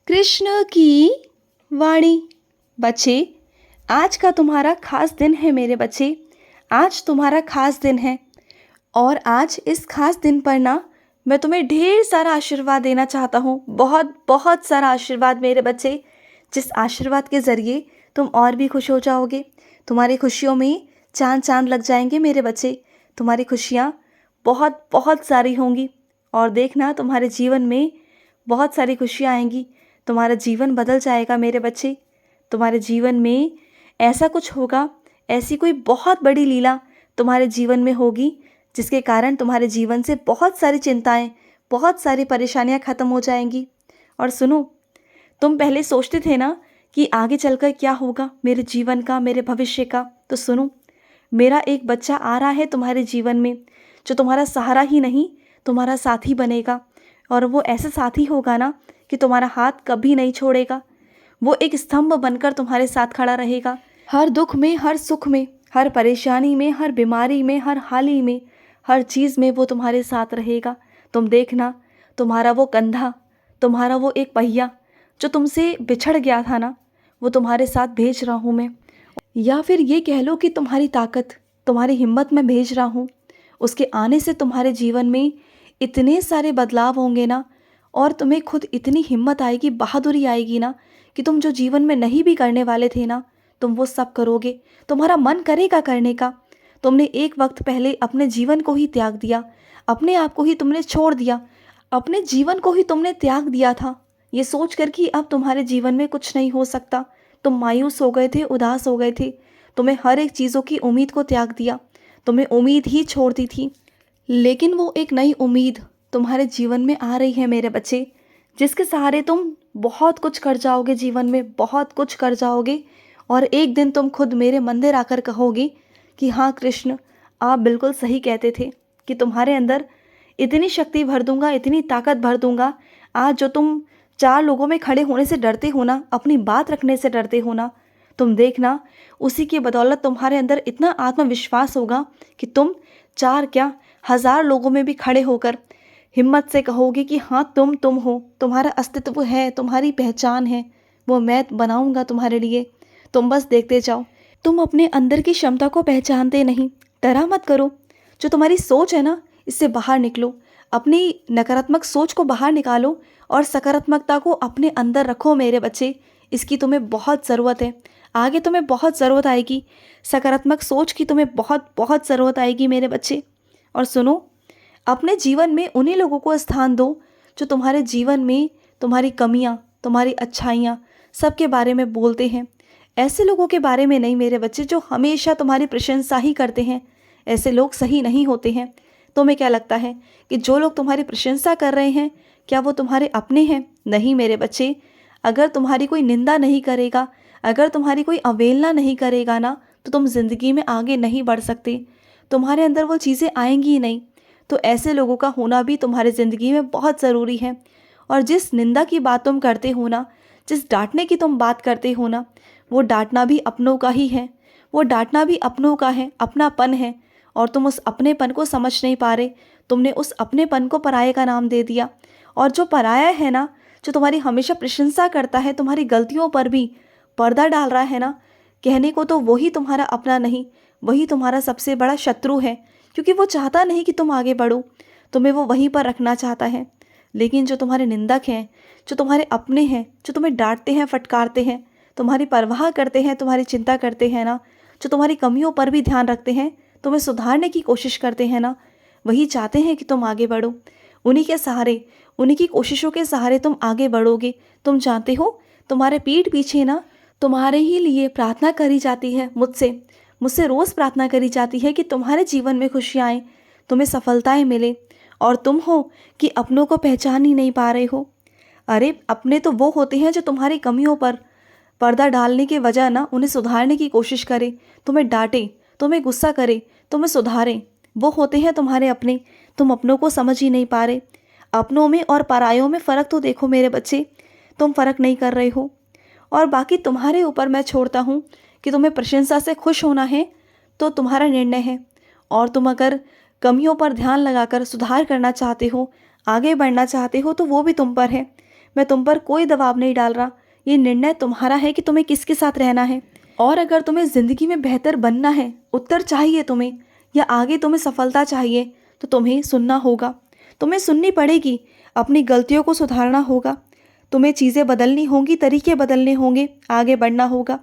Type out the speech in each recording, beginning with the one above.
कृष्ण की वाणी। बच्चे, आज का तुम्हारा खास दिन है मेरे बच्चे। आज तुम्हारा खास दिन है और आज इस खास दिन पर ना मैं तुम्हें ढेर सारा आशीर्वाद देना चाहता हूँ। बहुत बहुत सारा आशीर्वाद मेरे बच्चे, जिस आशीर्वाद के ज़रिए तुम और भी खुश हो जाओगे। तुम्हारी खुशियों में चांद चांद लग जाएंगे मेरे बच्चे। तुम्हारी खुशियाँ बहुत बहुत सारी होंगी और देखना तुम्हारे जीवन में बहुत सारी खुशियाँ आएंगी। तुम्हारा जीवन बदल जाएगा मेरे बच्चे। तुम्हारे जीवन में ऐसा कुछ होगा, ऐसी कोई बहुत बड़ी लीला तुम्हारे जीवन में होगी जिसके कारण तुम्हारे जीवन से बहुत सारी चिंताएं, बहुत सारी परेशानियां ख़त्म हो जाएंगी। और सुनो, तुम पहले सोचते थे ना कि आगे चलकर क्या होगा मेरे जीवन का, मेरे भविष्य का। तो सुनो, मेरा एक बच्चा आ रहा है तुम्हारे जीवन में जो तुम्हारा सहारा ही नहीं, तुम्हारा साथी बनेगा। और वो ऐसा साथी होगा ना कि तुम्हारा हाथ कभी नहीं छोड़ेगा। वो एक स्तंभ बनकर तुम्हारे साथ खड़ा रहेगा, हर दुख में, हर सुख में, हर परेशानी में, हर बीमारी में, हर हानि में, हर चीज़ में वो तुम्हारे साथ रहेगा। तुम देखना, तुम्हारा वो कंधा, तुम्हारा वो एक पहिया जो तुमसे बिछड़ गया था ना, वो तुम्हारे साथ भेज रहा हूँ मैं। या फिर ये कह लो कि तुम्हारी ताकत, तुम्हारी हिम्मत मैं भेज रहा हूँ। उसके आने से तुम्हारे जीवन में इतने सारे बदलाव होंगे ना, और तुम्हें खुद इतनी हिम्मत आएगी, बहादुरी आएगी ना, कि तुम जो जीवन में नहीं भी करने वाले थे ना, तुम वो सब करोगे। तुम्हारा मन करेगा करने का। तुमने एक वक्त पहले अपने जीवन को ही त्याग दिया, अपने आप को ही तुमने छोड़ दिया, अपने जीवन को ही तुमने त्याग दिया था, ये सोच कर कि अब तुम्हारे जीवन में कुछ नहीं हो सकता। तुम मायूस हो गए थे, उदास हो गए थे। तुम्हें हर एक चीज़ों की उम्मीद को त्याग दिया, तुम्हें उम्मीद ही छोड़ दी थी। लेकिन वो एक नई उम्मीद तुम्हारे जीवन में आ रही है मेरे बच्चे, जिसके सहारे तुम बहुत कुछ कर जाओगे, जीवन में बहुत कुछ कर जाओगे। और एक दिन तुम खुद मेरे मंदिर आकर कहोगे कि हाँ कृष्ण, आप बिल्कुल सही कहते थे कि तुम्हारे अंदर इतनी शक्ति भर दूंगा, इतनी ताकत भर दूंगा। आज जो तुम चार लोगों में खड़े होने से डरते हो ना, अपनी बात रखने से डरते हो ना, तुम देखना उसी की बदौलत तुम्हारे अंदर इतना आत्मविश्वास होगा कि तुम चार क्या, 1000 लोगों में भी खड़े होकर हिम्मत से कहोगे कि हाँ तुम हो, तुम्हारा अस्तित्व है, तुम्हारी पहचान है, वो मैं बनाऊंगा तुम्हारे लिए। तुम बस देखते जाओ। तुम अपने अंदर की क्षमता को पहचानते नहीं, डरा मत करो। जो तुम्हारी सोच है ना, इससे बाहर निकलो। अपनी नकारात्मक सोच को बाहर निकालो और सकारात्मकता को अपने अंदर रखो मेरे बच्चे। इसकी तुम्हें बहुत ज़रूरत है, आगे तुम्हें बहुत ज़रूरत आएगी। सकारात्मक सोच की तुम्हें बहुत बहुत ज़रूरत आएगी मेरे बच्चे। और सुनो, अपने जीवन में उन्हीं लोगों को स्थान दो जो तुम्हारे जीवन में तुम्हारी कमियां, तुम्हारी अच्छाइयां सबके बारे में बोलते हैं। ऐसे लोगों के बारे में नहीं मेरे बच्चे जो हमेशा तुम्हारी प्रशंसा ही करते हैं। ऐसे लोग सही नहीं होते हैं। तुम्हें क्या लगता है कि जो लोग तुम्हारी प्रशंसा कर रहे हैं, क्या वो तुम्हारे अपने हैं? नहीं मेरे बच्चे। अगर तुम्हारी कोई निंदा नहीं करेगा, अगर तुम्हारी कोई अवहेलना नहीं करेगा ना, तो तुम जिंदगी में आगे नहीं बढ़ सकते। तुम्हारे अंदर वो चीज़ें आएंगी ही नहीं। तो ऐसे लोगों का होना भी तुम्हारी ज़िंदगी में बहुत ज़रूरी है। और जिस निंदा की बात तुम करते हो ना, जिस डांटने की तुम बात करते हो ना, वो डांटना भी अपनों का ही है। वो डांटना भी अपनों का है, अपनापन है। और तुम उस अपनेपन को समझ नहीं पा रहे। तुमने उस अपनेपन को पराये का नाम दे दिया। और जो पराया है ना, जो तुम्हारी हमेशा प्रशंसा करता है, तुम्हारी गलतियों पर भी पर्दा डाल रहा है ना, कहने को तो वही तुम्हारा अपना नहीं, वही तुम्हारा सबसे बड़ा शत्रु है। क्योंकि वो चाहता नहीं कि तुम आगे बढ़ो, तुम्हें वो वहीं पर रखना चाहता है। लेकिन जो तुम्हारे निंदक हैं, जो तुम्हारे अपने हैं, जो तुम्हें डांटते हैं, फटकारते हैं, तुम्हारी परवाह करते हैं, तुम्हारी चिंता करते हैं ना, जो तुम्हारी कमियों पर भी ध्यान रखते हैं, तुम्हें सुधारने की कोशिश करते हैं ना, वही चाहते हैं कि तुम आगे बढ़ो। उन्हीं के सहारे, उन्हीं की कोशिशों के सहारे तुम आगे बढ़ोगे। तुम जानते हो, तुम्हारे पीठ पीछे ना तुम्हारे ही लिए प्रार्थना करी जाती है मुझसे। मुझसे रोज़ प्रार्थना करी जाती है कि तुम्हारे जीवन में खुशियाँ आएँ, तुम्हें सफलताएं मिले। और तुम हो कि अपनों को पहचान ही नहीं पा रहे हो। अरे अपने तो वो होते हैं जो तुम्हारी कमियों पर पर्दा डालने के वजह ना उन्हें सुधारने की कोशिश करे, तुम्हें डांटे, तुम्हें गुस्सा करे, तुम्हें सुधारें। वो होते हैं तुम्हारे अपने। तुम अपनों को समझ ही नहीं पा रहे। अपनों में और परायों में फ़र्क तो देखो मेरे बच्चे। तुम फ़र्क नहीं कर रहे हो। और बाकी तुम्हारे ऊपर मैं छोड़ता हूँ कि तुम्हें प्रशंसा से खुश होना है तो तुम्हारा निर्णय है। और तुम अगर कमियों पर ध्यान लगाकर सुधार करना चाहते हो, आगे बढ़ना चाहते हो, तो वो भी तुम पर है। मैं तुम पर कोई दबाव नहीं डाल रहा। ये निर्णय तुम्हारा है कि तुम्हें किसके साथ रहना है। और अगर तुम्हें ज़िंदगी में बेहतर बनना है, उत्तर चाहिए तुम्हें, या आगे तुम्हें सफलता चाहिए, तो तुम्हें सुनना होगा, तुम्हें सुननी पड़ेगी, अपनी गलतियों को सुधारना होगा, तुम्हें चीज़ें बदलनी होंगी, तरीके बदलने होंगे, आगे बढ़ना होगा।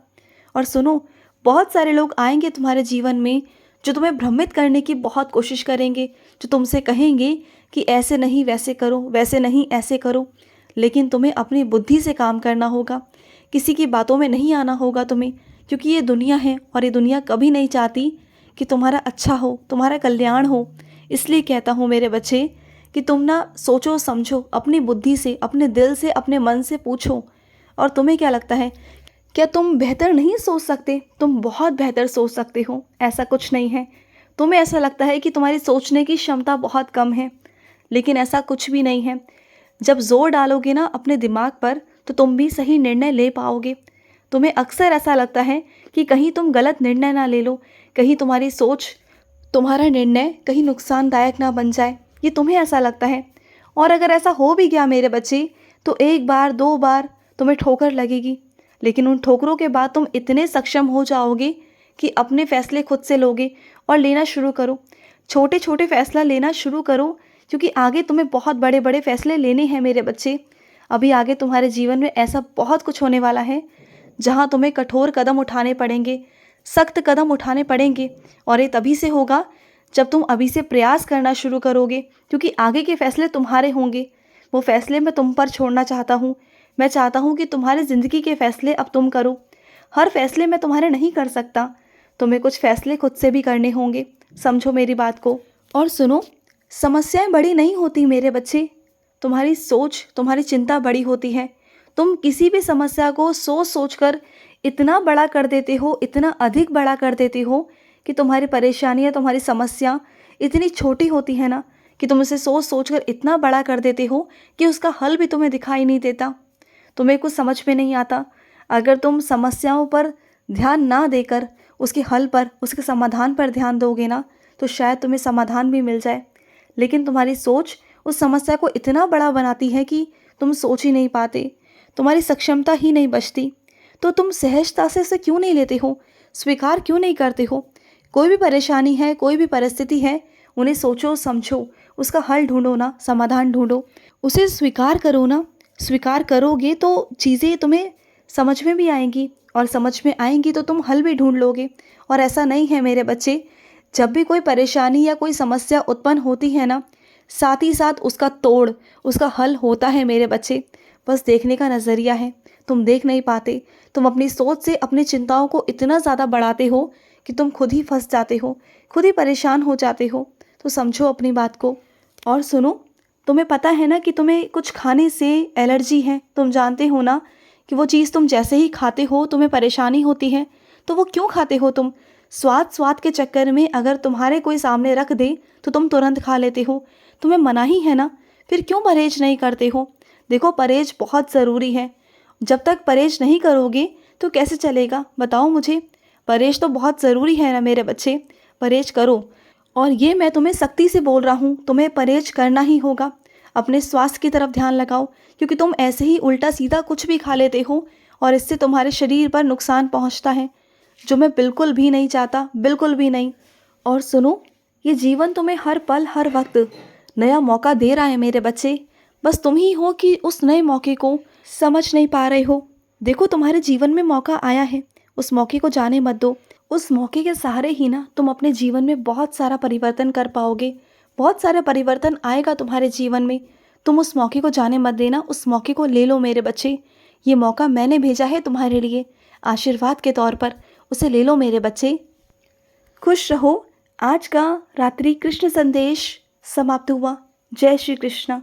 और सुनो, बहुत सारे लोग आएंगे तुम्हारे जीवन में जो तुम्हें भ्रमित करने की बहुत कोशिश करेंगे, जो तुमसे कहेंगे कि ऐसे नहीं वैसे करो, वैसे नहीं ऐसे करो। लेकिन तुम्हें अपनी बुद्धि से काम करना होगा, किसी की बातों में नहीं आना होगा तुम्हें, क्योंकि ये दुनिया है और ये दुनिया कभी नहीं चाहती कि तुम्हारा अच्छा हो, तुम्हारा कल्याण हो। इसलिए कहता हूँ मेरे बच्चे कि तुम ना सोचो समझो, अपनी बुद्धि से, अपने दिल से, अपने मन से पूछो। और तुम्हें क्या लगता है, क्या तुम बेहतर नहीं सोच सकते? तुम बहुत बेहतर सोच सकते हो, ऐसा कुछ नहीं है। तुम्हें ऐसा लगता है कि तुम्हारी सोचने की क्षमता बहुत कम है, लेकिन ऐसा कुछ भी नहीं है। जब जोर डालोगे ना अपने दिमाग पर, तो तुम भी सही निर्णय ले पाओगे। तुम्हें अक्सर ऐसा लगता है कि कहीं तुम गलत निर्णय ना ले लो, कहीं तुम्हारी सोच, तुम्हारा निर्णय कहीं नुकसानदायक ना बन जाए, ये तुम्हें ऐसा लगता है। और अगर ऐसा हो भी गया मेरे बच्चे, तो एक बार दो बार तुम्हें ठोकर लगेगी, लेकिन उन ठोकरों के बाद तुम इतने सक्षम हो जाओगे कि अपने फैसले खुद से लोगे और लेना शुरू करो। छोटे छोटे फैसला लेना शुरू करो, क्योंकि आगे तुम्हें बहुत बड़े बड़े फैसले लेने हैं मेरे बच्चे। अभी आगे तुम्हारे जीवन में ऐसा बहुत कुछ होने वाला है जहाँ तुम्हें कठोर कदम उठाने पड़ेंगे, सख्त कदम उठाने पड़ेंगे। और ये तभी से होगा जब तुम अभी से प्रयास करना शुरू करोगे, क्योंकि आगे के फैसले तुम्हारे होंगे। वो फैसले मैं तुम पर छोड़ना चाहता हूँ। मैं चाहता हूँ कि तुम्हारी ज़िंदगी के फैसले अब तुम करो। हर फैसले मैं तुम्हारे नहीं कर सकता, तुम्हें कुछ फैसले खुद से भी करने होंगे। समझो मेरी बात को। और सुनो, समस्याएं बड़ी नहीं होती मेरे बच्चे, तुम्हारी सोच, तुम्हारी चिंता बड़ी होती है। तुम किसी भी समस्या को सोच सोच कर इतना बड़ा कर देते हो, इतना अधिक बड़ा कर देते हो कि तुम्हारी परेशानियाँ, तुम्हारी समस्या इतनी छोटी होती है ना, कि तुम उसे सोच सोच कर इतना बड़ा कर देते हो कि उसका हल भी तुम्हें दिखाई नहीं देता। तुम्हें कुछ समझ में नहीं आता। अगर तुम समस्याओं पर ध्यान ना देकर उसके हल पर, उसके समाधान पर ध्यान दोगे ना, तो शायद तुम्हें समाधान भी मिल जाए। लेकिन तुम्हारी सोच उस समस्या को इतना बड़ा बनाती है कि तुम सोच ही नहीं पाते, तुम्हारी सक्षमता ही नहीं बचती। तो तुम सहजता से इसे क्यों नहीं लेते हो, स्वीकार क्यों नहीं करते हो? कोई भी परेशानी है, कोई भी परिस्थिति है, उन्हें सोचो समझो, उसका हल ढूंढो ना, समाधान ढूंढो, उसे स्वीकार करो ना। स्वीकार करोगे तो चीज़ें तुम्हें समझ में भी आएंगी, और समझ में आएंगी तो तुम हल भी ढूंढ लोगे। और ऐसा नहीं है मेरे बच्चे, जब भी कोई परेशानी या कोई समस्या उत्पन्न होती है ना, साथ ही साथ उसका तोड़, उसका हल होता है मेरे बच्चे। बस देखने का नज़रिया है, तुम देख नहीं पाते। तुम अपनी सोच से अपनी चिंताओं को इतना ज़्यादा बढ़ाते हो कि तुम खुद ही फंस जाते हो, खुद ही परेशान हो जाते हो। तो समझो अपनी बात को। और सुनो, तुम्हें पता है ना कि तुम्हें कुछ खाने से एलर्जी है। तुम जानते हो ना कि वो चीज़ तुम जैसे ही खाते हो तुम्हें परेशानी होती है। तो वो क्यों खाते हो तुम? स्वाद स्वाद के चक्कर में अगर तुम्हारे कोई सामने रख दे तो तुम तुरंत खा लेते हो। तुम्हें मना ही है ना, फिर क्यों परहेज नहीं करते हो? देखो, परहेज बहुत ज़रूरी है। जब तक परहेज नहीं करोगे तो कैसे चलेगा, बताओ मुझे। परहेज तो बहुत ज़रूरी है ना मेरे बच्चे, परहेज करो। और ये मैं तुम्हें सख्ती से बोल रहा हूँ, तुम्हें परहेज करना ही होगा। अपने स्वास्थ्य की तरफ ध्यान लगाओ, क्योंकि तुम ऐसे ही उल्टा सीधा कुछ भी खा लेते हो और इससे तुम्हारे शरीर पर नुकसान पहुँचता है, जो मैं बिल्कुल भी नहीं चाहता, बिल्कुल भी नहीं। और सुनो, ये जीवन तुम्हें हर पल हर वक्त नया मौका दे रहा है मेरे बच्चे। बस तुम ही हो कि उस नए मौके को समझ नहीं पा रहे हो। देखो, तुम्हारे जीवन में मौका आया है, उस मौके को जाने मत दो। उस मौके के सहारे ही ना तुम अपने जीवन में बहुत सारा परिवर्तन कर पाओगे, बहुत सारा परिवर्तन आएगा तुम्हारे जीवन में। तुम उस मौके को जाने मत देना, उस मौके को ले लो मेरे बच्चे। ये मौका मैंने भेजा है तुम्हारे लिए आशीर्वाद के तौर पर, उसे ले लो मेरे बच्चे। खुश रहो। आज का रात्रि कृष्ण संदेश समाप्त हुआ। जय श्री कृष्ण।